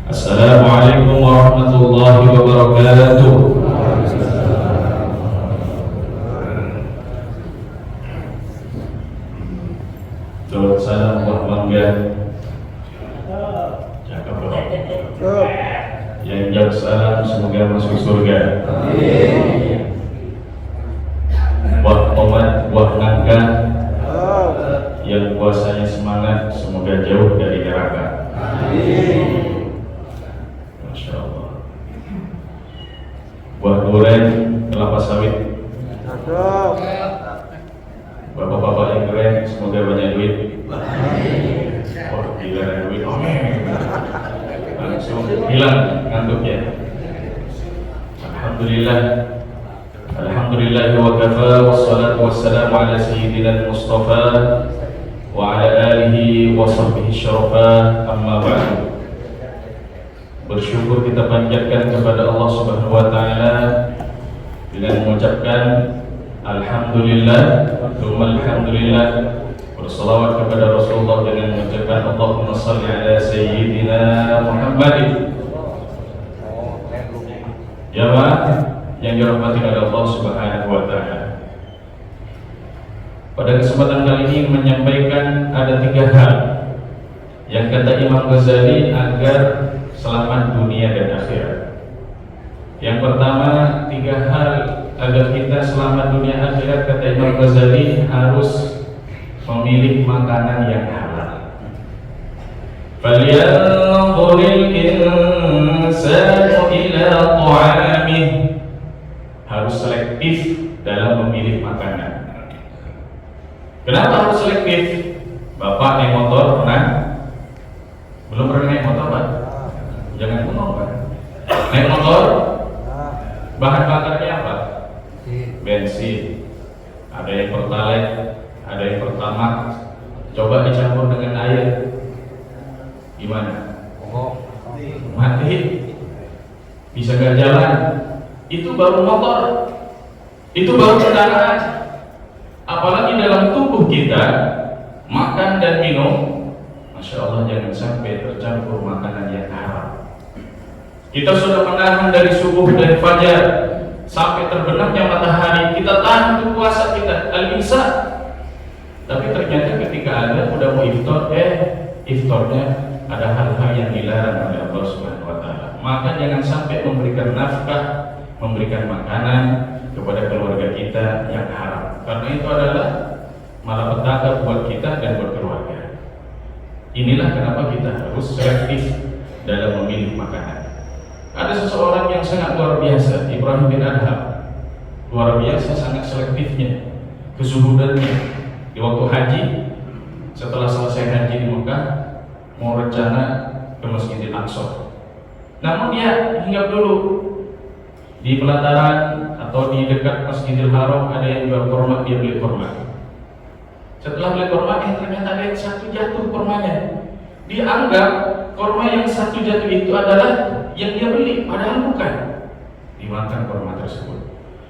Assalamualaikum warahmatullahi wabarakatuh. Salam buat bangga. Cakap bro. Yang jauh salam semoga masuk surga. Buat obat, buat nangka. Yang puasanya semangat semoga jauh dari neraka. Masya Allah. Buat durian, kelapa sawit. Bapak-bapak yang keren, semoga banyak duit. Oh, gila ada duit. Langsung hilang ngantuknya. Alhamdulillah. Alhamdulillah wa kafa wassalatu wassalamu ala sayyidina Mustafa wa ala alihi wa sahbihi syarafa, amma ba'du. Bersyukur kita panjatkan kepada Allah Subhanahu wa taala dengan mengucapkan alhamdulillah, alhamdulillah, berselawat kepada Rasulullah dengan mengucapkan Allahumma shalli ala sayyidina Muhammadin. Jamaah yang dirahmati oleh Allah Subhanahu wa taala. Pada kesempatan kali ini menyampaikan ada 3 hal yang kata Imam Ghazali agar selamat dunia dan akhirat. Yang pertama, 3 hal agar kita selamat dunia akhirat, kata Imam Ghazali, harus memilih makanan yang halal. Falyanzuril insanu ila ta'amih. Harus selektif dalam memilih makanan. Kenapa harus selektif? Bapak naik motor pernah? Belum pernah naik motor, Pak? Jangan bengong, Pak. Naik motor, bahan bakarnya apa? Bensin. Ada yang pertalite, ada yang pertamax. Coba dicampur dengan air, gimana? Mati. Bisa gak jalan? Itu baru motor, itu baru kendaraan. Apalagi dalam tubuh kita, makan dan minum, Masya Allah, jangan sampai tercampur makanan yang haram. Kita sudah menahan dari subuh dan fajar sampai terbenamnya matahari, kita tahan untuk puasa kita, al-Isya. Tapi ternyata ketika ada udah mau iftar, iftarnya ada hal-hal yang dilarang oleh Allah Subhanahu wa taala. Maka jangan sampai memberikan nafkah, memberikan makanan kepada keluarga kita yang haram, karena itu adalah malapetaka buat kita dan buat keluarga. Inilah kenapa kita harus selektif dalam memilih makanan. Ada seseorang yang sangat luar biasa, Ibrahim bin Adham. Luar biasa sangat selektifnya, kezuhudannya. Di waktu haji, setelah selesai haji di Mekah, mau rencana ke Masjidil Aqsa. Namun dia hinggap dulu di pelataran atau di dekat Masjidil Haram, ada yang jual kurma, dia beli kurma. Setelah beli kurma, ternyata ada yang satu jatuh kurmanya. Dia anggap kurma yang satu jatuh itu adalah yang dia beli, padahal bukan. Dimakan kurma tersebut.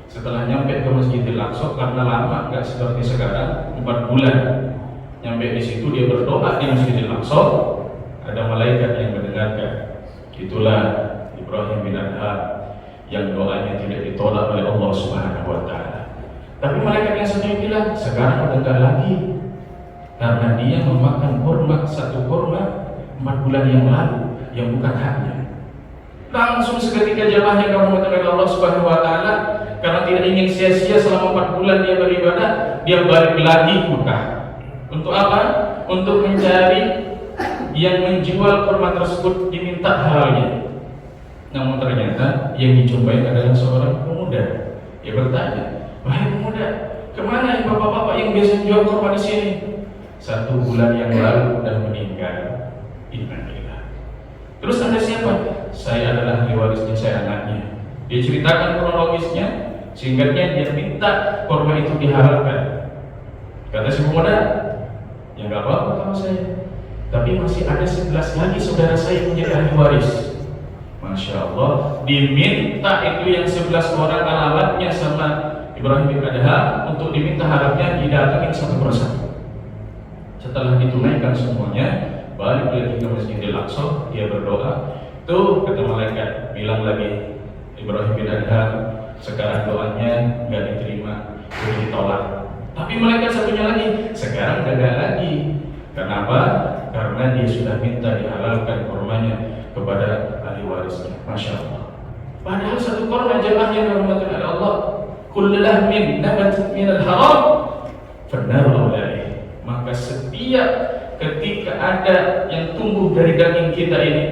Setelah nyampe ke Masjidil Aqsa, karena lama, nggak seperti sekarang, 4 bulan. Nyampe di situ dia berdoa di Masjidil Aqsa, ada malaikat yang mendengarkan. Itulah Ibrahim bin Adham yang doanya tidak ditolak oleh Allah Subhanahu wa taala. Tapi malaikat yang satu bilang, sekarang udah enggak lagi, karena dia memakan kurma, satu kurma 4 bulan yang lalu yang bukan haknya. Langsung seketika jamaah yang kamu mengatakan Allah Subhanahu wa taala, karena tidak ingin sia-sia selama 4 bulan dia beribadah, dia balik lagi ke Mekah. Untuk apa? Untuk mencari yang menjual kurma tersebut, diminta halalnya. Namun ternyata yang dijumpai adalah seorang pemuda. Dia bertanya, "Wahai pemuda, kemana yang bapak-bapak yang biasa jual kurma di sini?" 1 bulan yang lalu sudah meninggal. Innalillah. Terus Anda siapa? Saya adalah ahli warisnya, saya anaknya. Dia ceritakan kronologisnya, singkatnya dia minta kurma itu dihalalkan. Kata si pemuda, ya nggak apa-apa sama saya, tapi masih ada 11 lagi saudara saya yang menjadi ahli waris. Masya Allah, diminta itu yang 11 orang alamatnya sama Ibrahim bin Adham untuk diminta harapnya didatangin satu persatu. Setelah ditunaikan semuanya, balik lagi ke Masjidil Aqsa, dia berdoa, Tuh kata malaikat, bilang lagi Ibrahim bin Adham, sekarang doanya nggak diterima, udah ditolak. Tapi malaikat satunya lagi, sekarang gagal lagi. Kenapa? Karena dia sudah minta dihalalkan kurmanya kepada ahli warisnya. Masya Allah. Padahal satu kurma jemaah yang dirahmati oleh Allah, kullu lahmin nabat minal haram fannar awlai. Maka setiap ketika ada yang tumbuh dari daging kita ini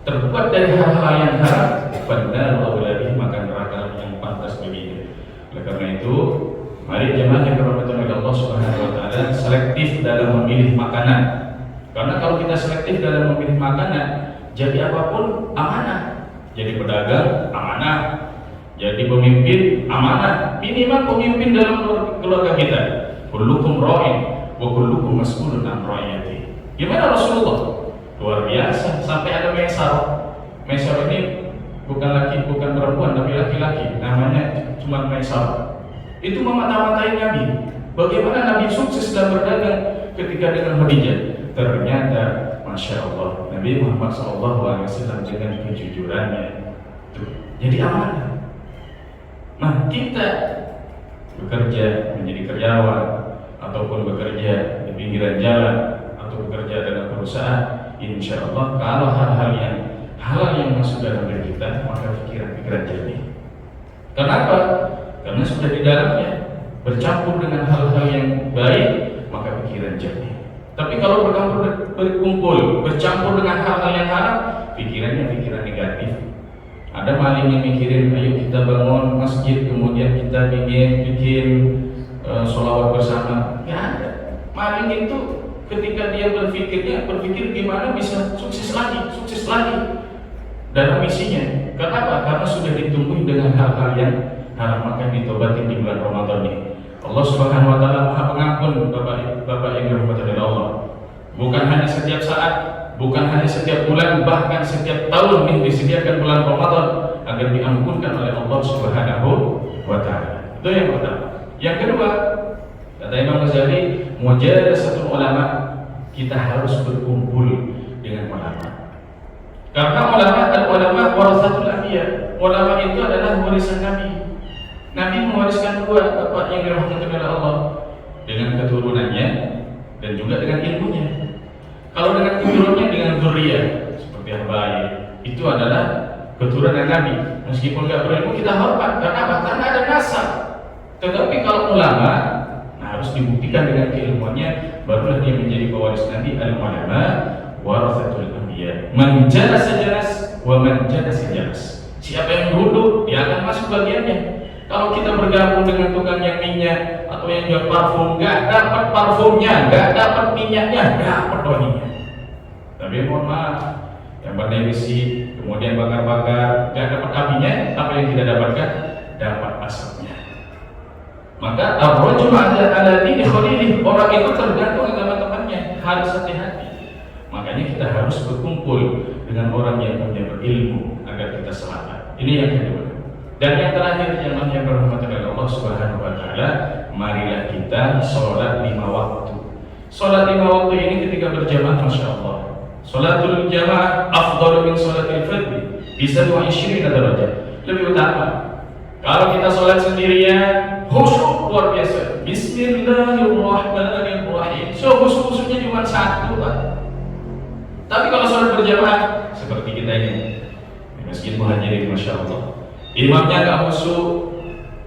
terbuat dari hal-hal yang haram, fannar awlai, maka neraka yang pantas baginya. Oleh karena itu, mari jemaah yang dirahmati oleh Allah Subhanahu wa taala selektif dalam memilih makanan. Karena kalau kita selektif dalam memilih makanan, jadi apapun amanah. Jadi pedagang amanah, jadi pemimpin amanah, minimal pemimpin dalam keluarga kita. Kullukum ra'in wa kullukum mas'ulun an ra'iyati. Gimana Rasulullah? Luar biasa, sampai ada Maisar. Maisar ini bukan perempuan tapi laki-laki, namanya cuma Maisar. Itu memata-matai Nabi. Bagaimana Nabi sukses dalam berdagang ketika dengan Khadijah? Ternyata Masya Allah, Nabi Muhammad SAW dengan kejujurannya tuh, jadi amanah. Nah, kita bekerja menjadi karyawan ataupun bekerja di pinggiran jalan atau bekerja dalam perusahaan, insya Allah kalau hal yang masuk dalam diri kita, maka pikiran-pikiran jernih. Kenapa? Karena sudah di dalamnya bercampur dengan hal-hal yang baik, maka pikiran jernih. Tapi kalau berkumpul, bercampur dengan hal-hal yang haram, pikirannya pikiran negatif. Ada maling yang mikirin, ayo kita bangun masjid, kemudian kita bikin sholawat bersama. Nggak ada. Maling itu ketika dia berpikir gimana bisa sukses lagi dalam misinya. Kenapa? Karena sudah ditumbuhi dengan hal-hal yang haram, maka ditobatin di bulan Ramadan ini. Allah Subhanahu wa taala Maha Pengampun, Bapak yang dirahmati oleh Allah. Bukan hanya setiap saat, bukan hanya setiap bulan, bahkan setiap tahun ini disediakan bulan Ramadan agar diampunkan oleh Allah Subhanahu wa taala. Itu yang pertama. Yang kedua, kata Imam Ghazali, mujalasatul ulama, kita harus berkumpul dengan ulama. Karena ulama warasatul anbiya. Ulama itu adalah warisan Nabi. Nabi mewariskan dua, Bapak yang dirahmati oleh Allah, dengan keturunannya dan juga dengan ilmunya. Kalau dengan keturunannya dengan dzurriyyah seperti Habaib, itu adalah keturunan Nabi. Meskipun nggak berilmu kita hormat, karena karena ada nasab. Tetapi kalau ulama, harus dibuktikan dengan keilmuannya, barulah dia menjadi pewaris Nabi. Al-ulama warasatul anbiya. Man jalasa jalas wa man jalasa jalas. Siapa yang duduk, dia akan masuk bagiannya. Kalau kita bergabung dengan tukang yang minyak atau yang jual parfum, nggak dapat parfumnya, nggak dapat minyaknya, dapat wanginya. Tapi mohon maaf, yang pandai besi, kemudian bakar-bakar, nggak dapat apinya, apa yang kita dapatkan? Dapat asapnya. Maka ar-rajulu ala dini khalilih, orang itu tergantung agama temannya, harus hati-hati. Makanya kita harus berkumpul dengan orang yang punya berilmu agar kita selamat. Ini yang kedua. Dan yang terakhir, yang berhormat oleh Allah Subhanahu wa taala, marilah kita sholat 5 waktu. Sholat 5 waktu ini ketika berjamaah, Masya Allah, sholatul jamaah afdalu min sholatil fardhi bisa 20 derajat, lebih utama. Kalau kita sholat sendirian, khusyuk luar biasa, Bismillahirrahmanirrahim, so khusyuk-khusyuknya cuma 1, Pak. Tapi kalau sholat berjamaah seperti kita ini di Masjid Muhajirin, Masya Allah, imamnya nggak khusyuk,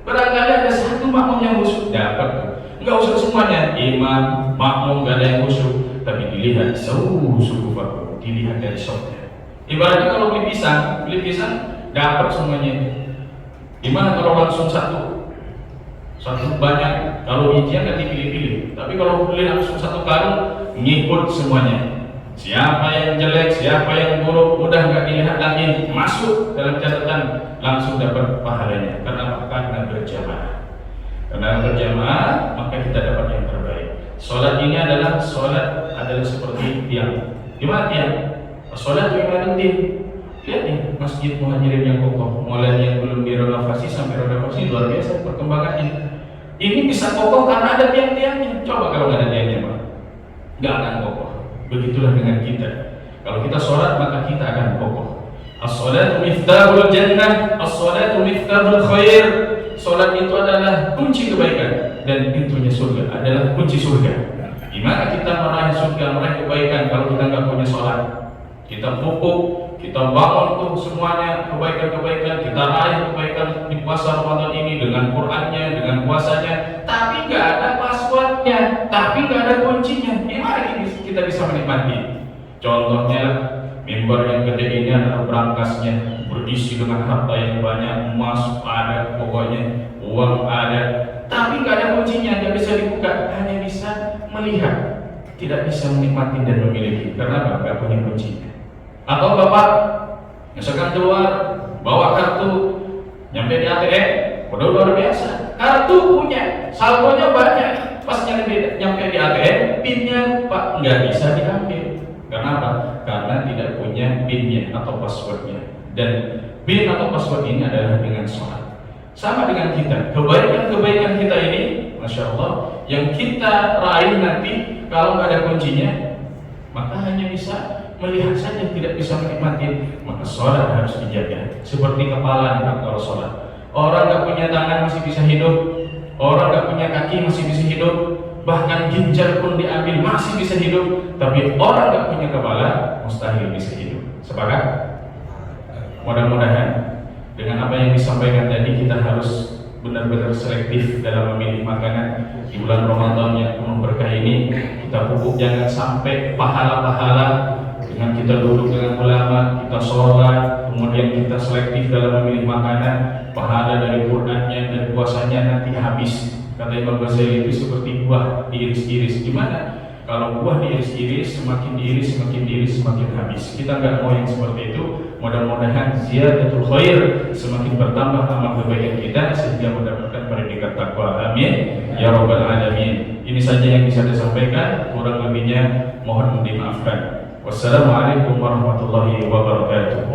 barangkali ada satu makmum yang khusyuk, dapat. Nggak usah semuanya, imam, makmum nggak ada yang khusyuk, tapi dilihat sufufakum, dilihat dari shotnya. Ibaratnya kalau beli pisang dapat semuanya. Gimana kalau langsung satu banyak, kalau bijian nggak dipilih-pilih. Tapi kalau beli langsung satu karung, ngikut semuanya. Siapa yang jelek, siapa yang buruk, udah nggak dilihat lagi, masuk dalam catatan, langsung dapat pahalanya. Karena berjamaah. Karena berjamaah, maka kita dapat yang terbaik. Sholat ini adalah seperti tiang. Gimana tiang? Sholat ibaduddin. Lihat nih, Masjid Muhajirin yang kokoh, mulai yang belum direnovasi sampai renovasi, luar biasa perkembangannya. Ini bisa kokoh karena ada tiang-tiangnya. Coba kalau nggak ada tiangnya, Pak, nggak akan kokoh. Begitulah dengan kita. Kalau kita sholat maka kita akan kokoh. As-sholatu miftahul jannah, as-sholatu miftahul khair. Sholat itu adalah kunci kebaikan dan pintunya surga adalah kunci surga. Gimana kita meraih surga, meraih kebaikan kalau kita nggak punya sholat? Kita pupuk, kita bangun tuh semuanya kebaikan-kebaikan, kita raih kebaikan di puasa Ramadan ini dengan Qur'annya, dengan puasanya, tapi nggak ada passwordnya, tapi nggak ada kuncinya. Gimana kita bisa menikmati? Contohnya, mimbar yang gede ini adalah berangkasnya, berisi dengan harta yang banyak, emas ada, pokoknya uang ada, tapi nggak ada kuncinya, nggak bisa dibuka, hanya bisa melihat, tidak bisa menikmati dan memiliki, karena nggak punya kuncinya. Atau bapak misalkan keluar bawa kartu, nyampe di ATM, udah luar biasa, kartu punya, saldonya banyak, pas nyampe di ATM, pinnya lupa, nggak bisa diambil. Kenapa? Karena tidak punya PIN-nya atau passwordnya. Dan PIN atau password ini adalah dengan sholat. Sama dengan kita, kebaikan-kebaikan kita ini, Masya Allah, yang kita raih nanti kalau nggak ada kuncinya, maka hanya bisa melihat saja, tidak bisa menikmati. Maka sholat harus dijaga. Seperti kepala nih, kalau sholat, orang nggak punya tangan masih bisa hidup, orang nggak punya kaki masih bisa hidup, bahkan ginjal pun diambil masih bisa hidup, tapi orang nggak punya kepala mustahil bisa hidup. Sepakat? Mudah-mudahan dengan apa yang disampaikan tadi kita harus benar-benar selektif dalam memilih makanan di bulan Ramadan yang penuh berkah ini. Kita pupuk jangan sampai pahala-pahala dengan kita duduk dengan ulama, kita sholat, kemudian kita selektif dalam memilih makanan, pahala dari Qur'annya dan puasanya nanti habis. Kata Imam Ghazali itu seperti buah diiris-iris. Gimana? Kalau buah diiris-iris, semakin diiris, semakin habis. Kita nggak mau yang seperti itu. Mudah-mudahan ziyadatul khair, semakin bertambah amal kebaikan kita sehingga mendapatkan predikat takwa. Amin ya rabbal alamin. Ini saja yang bisa saya sampaikan. Kurang lebihnya mohon dimaafkan. Wassalamualaikum warahmatullahi wabarakatuh.